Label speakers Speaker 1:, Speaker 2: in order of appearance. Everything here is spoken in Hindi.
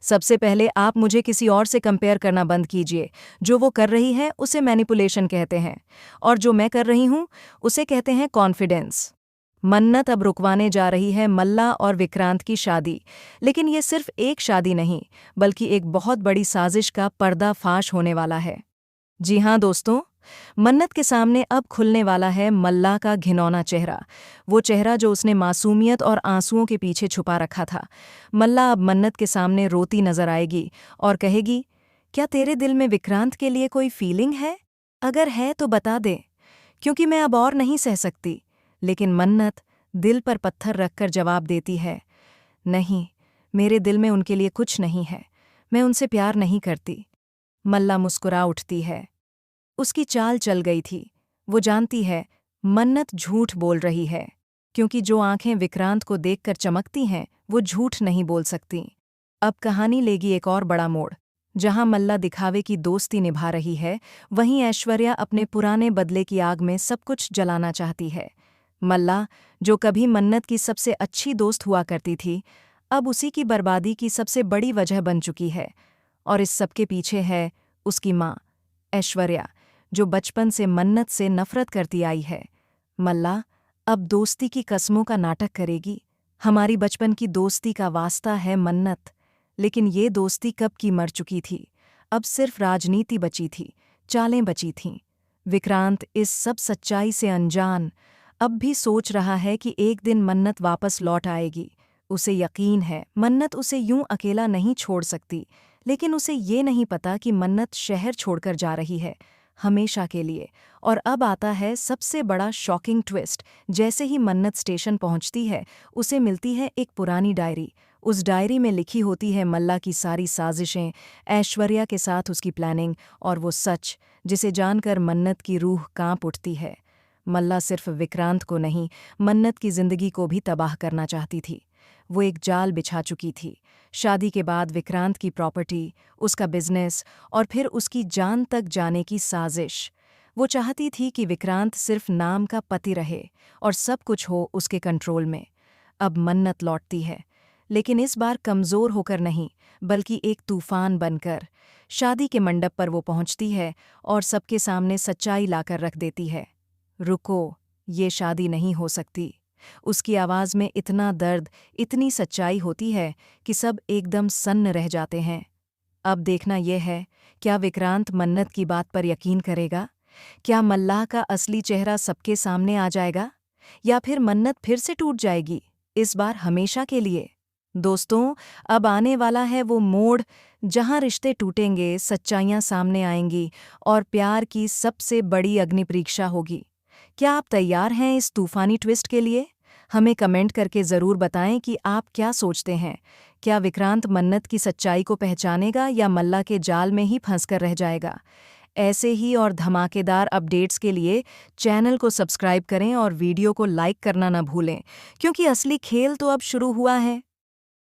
Speaker 1: सबसे पहले आप मुझे किसी और से कंपेयर करना बंद कीजिए। जो वो कर रही है उसे मैनिपुलेशन कहते हैं, और जो मैं कर रही हूँ उसे कहते हैं कॉन्फिडेंस। मन्नत अब रुकवाने जा रही है मल्ला और विक्रांत की शादी, लेकिन ये सिर्फ एक शादी नहीं, बल्कि एक बहुत बड़ी साजिश का पर्दाफाश होने वाला है। जी हाँ दोस्तों, मन्नत के सामने अब खुलने वाला है मल्ला का घिनौना चेहरा, वो चेहरा जो उसने मासूमियत और आंसुओं के पीछे छुपा रखा था। मल्ला अब मन्नत के सामने रोती नजर आएगी और कहेगी, क्या तेरे दिल में विक्रांत के लिए कोई फीलिंग है? अगर है तो बता दे, क्योंकि मैं अब और नहीं सह सकती। लेकिन मन्नत दिल पर पत्थर रखकर जवाब देती है, नहीं, मेरे दिल में उनके लिए कुछ नहीं है, मैं उनसे प्यार नहीं करती। मल्ला मुस्कुरा उठती है। उसकी चाल चल गई थी। वो जानती है मन्नत झूठ बोल रही है, क्योंकि जो आंखें विक्रांत को देखकर चमकती हैं वो झूठ नहीं बोल सकती। अब कहानी लेगी एक और बड़ा मोड़। जहां मल्ला दिखावे की दोस्ती निभा रही है, वहीं ऐश्वर्या अपने पुराने बदले की आग में सब कुछ जलाना चाहती है। मल्ला, जो कभी मन्नत की सबसे अच्छी दोस्त हुआ करती थी, अब उसी की बर्बादी की सबसे बड़ी वजह बन चुकी है। और इस सबके पीछे है उसकी माँ, ऐश्वर्या, जो बचपन से मन्नत से नफरत करती आई है। मल्ला अब दोस्ती की कस्मों का नाटक करेगी। हमारी बचपन की दोस्ती का वास्ता है मन्नत, लेकिन ये दोस्ती कब की मर चुकी थी। अब सिर्फ राजनीति बची थी, चालें बची थीं। विक्रांत इस सब सच्चाई से अनजान अब भी सोच रहा है कि एक दिन मन्नत वापस लौट आएगी। उसे यकीन है मन्नत उसे यूं अकेला नहीं छोड़ सकती, लेकिन उसे ये नहीं पता कि मन्नत शहर छोड़कर जा रही है, हमेशा के लिए। और अब आता है सबसे बड़ा शॉकिंग ट्विस्ट। जैसे ही मन्नत स्टेशन पहुंचती है, उसे मिलती है एक पुरानी डायरी। उस डायरी में लिखी होती है मल्ला की सारी साजिशें, ऐश्वर्या के साथ उसकी प्लानिंग, और वो सच जिसे जानकर मन्नत की रूह कांप उठती है। मल्ला सिर्फ विक्रांत को नहीं, मन्नत की जिंदगी को भी तबाह करना चाहती थी। वो एक जाल बिछा चुकी थी। शादी के बाद विक्रांत की प्रॉपर्टी, उसका बिजनेस और फिर उसकी जान तक जाने की साजिश। वो चाहती थी कि विक्रांत सिर्फ नाम का पति रहे और सब कुछ हो उसके कंट्रोल में। अब मन्नत लौटती है, लेकिन इस बार कमज़ोर होकर नहीं, बल्कि एक तूफान बनकर। शादी के मंडप पर वो पहुंचती है और सबके सामने सच्चाई लाकर रख देती है। रुको, ये शादी नहीं हो सकती। उसकी आवाज़ में इतना दर्द, इतनी सच्चाई होती है कि सब एकदम सन्न रह जाते हैं। अब देखना यह है, क्या विक्रांत मन्नत की बात पर यकीन करेगा? क्या मल्लाह का असली चेहरा सबके सामने आ जाएगा? या फिर मन्नत फिर से टूट जाएगी, इस बार हमेशा के लिए? दोस्तों, अब आने वाला है वो मोड़ जहां रिश्ते टूटेंगे, सच्चाइयां सामने आएंगी और प्यार की सबसे बड़ी अग्निपरीक्षा होगी। क्या आप तैयार हैं इस तूफानी ट्विस्ट के लिए? हमें कमेंट करके ज़रूर बताएं कि आप क्या सोचते हैं। क्या विक्रांत मन्नत की सच्चाई को पहचानेगा या मल्ला के जाल में ही फंसकर रह जाएगा? ऐसे ही और धमाकेदार अपडेट्स के लिए चैनल को सब्सक्राइब करें और वीडियो को लाइक करना न भूलें, क्योंकि असली खेल तो अब शुरू हुआ है।